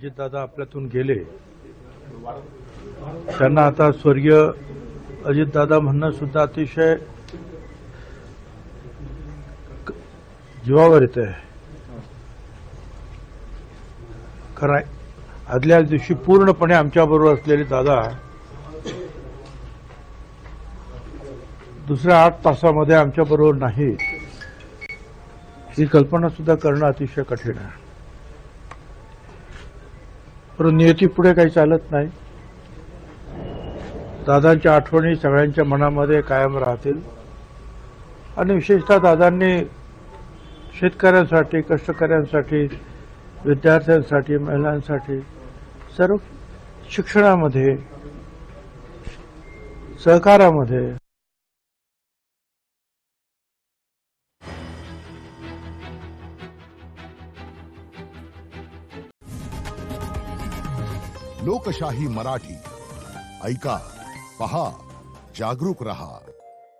अजितदादा आपल्यातून गेले, त्यांना आता स्वर्गीय अजितदादा म्हणणं सुद्धा अतिशय जीवावर येत आहे. खरं आहे, आदल्या दिवशी पूर्णपणे आमच्याबरोबर असलेले दादा दुसऱ्या 8 तासामध्ये आमच्याबरोबर नाही, ही कल्पना सुद्धा करणं अतिशय कठीण आहे. परंतु नियती पुढे काही चालत नाही. दादांच्या आठवणी सगळ्यांच्या मनामध्ये कायम राहतील आणि विशेषतः दादांनी शेतकऱ्यांसाठी, कष्टकऱ्यांसाठी, विद्यार्थ्यांसाठी, महिलांसाठी, सर्व शिक्षणामध्ये, सहकारामध्ये लोकशाही मराठी ऐका, पहा, जागरूक रहा.